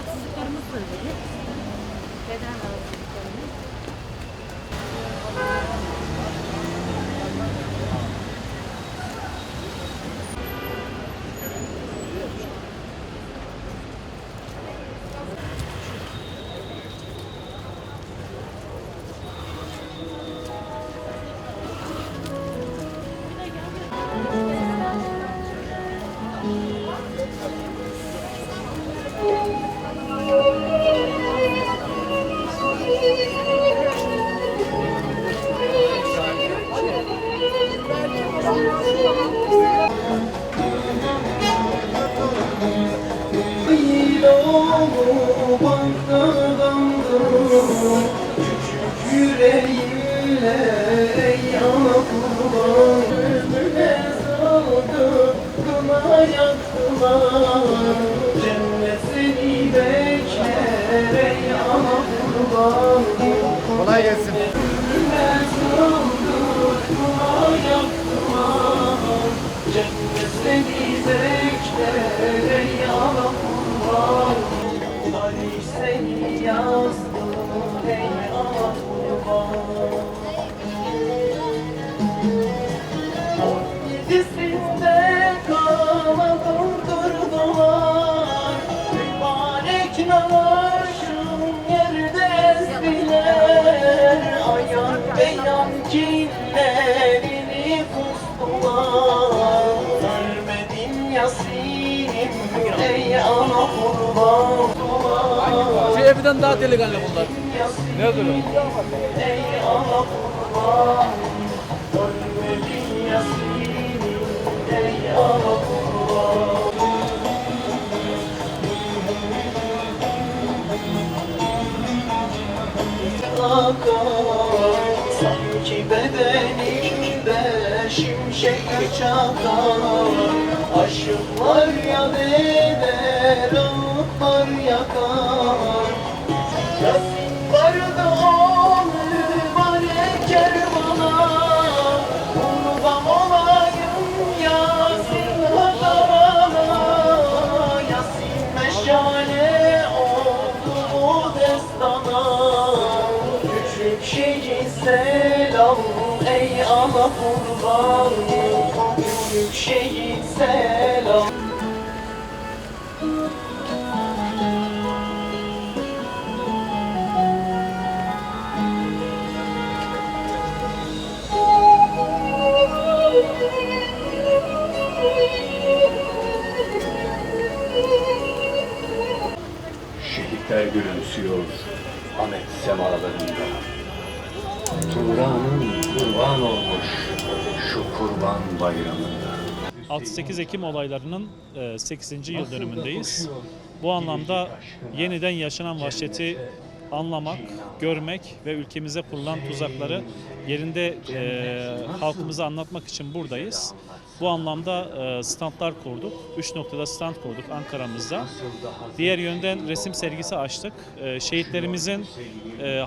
rahatsızlıklarımız söyledi. Beden rahatsızlıklarını. Küçük yüreğimle ey ana kurban, ömrüne saldı, kına yaktılar. Cennet seni bekler ey ana kurban. Kolay gelsin. Ömrüne saldı, kına yaktılar. Cennet seni bekler ey ana kurban. Tarih seni yazdı ey ana kurban. 17'sinde kana durdurdular. Mübarek namaşım yerde ezdiler. Ayak beyan kinlerini kustular. Ölmedim Yasin'im ey ana kurban. Şu evden daha delikanlı bunlar. Ne durum? Ey ana kurban, ölmedim Yasin'im ey ana kurban. Akar, sanki bedenimde şimşek çakar. Aşıklar ya eder, ağıtlar yakar. Yasin vardı o mübarek kervana, kurban olayım Yasin hatarana. Yasin meşale oldu bu destana. Küçük şehit selam ey ana kurban. Küçük şehit selam. Şehitler gülümsüyor Ahmet semalarında. Turan'ın kurban olmuş şu kurban bayramında. 6-8 Ekim olaylarının 8. yıl dönümündeyiz. Bu anlamda yeniden yaşanan vahşeti anlamak, görmek ve ülkemize kurulan tuzakları yerinde halkımıza anlatmak için buradayız. Bu anlamda standlar kurduk. 3 noktada stand kurduk Ankara'mızda. Diğer yönden resim sergisi açtık. Şehitlerimizin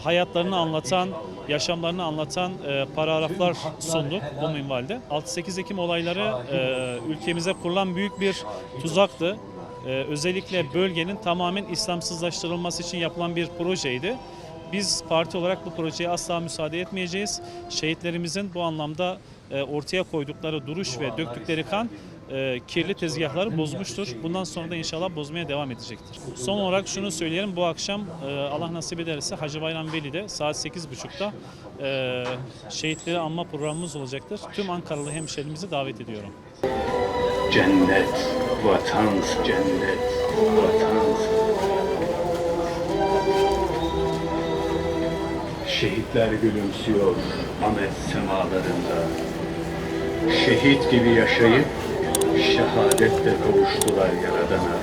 hayatlarını anlatan, yaşamlarını anlatan paragraflar sunduk bu minvalde. 6-8 Ekim olayları ülkemize kurulan büyük bir tuzaktı. Özellikle bölgenin tamamen İslamsızlaştırılması için yapılan bir projeydi. Biz parti olarak bu projeye asla müsaade etmeyeceğiz. Şehitlerimizin bu anlamda ortaya koydukları duruş ve döktükleri kan kirli tezgahları bozmuştur. Bundan sonra da inşallah bozmaya devam edecektir. Son olarak şunu söyleyelim. Bu akşam Allah nasip ederse Hacı Bayram Veli'de saat 8.30'da şehitleri anma programımız olacaktır. Tüm Ankaralı hemşehrimizi davet ediyorum. Cennet, vatansın, cennet, vatansın. Şehitler gülümsüyor Ahmet semalarında. Şehit gibi yaşayıp şehadetle kavuştular Yaradan'a.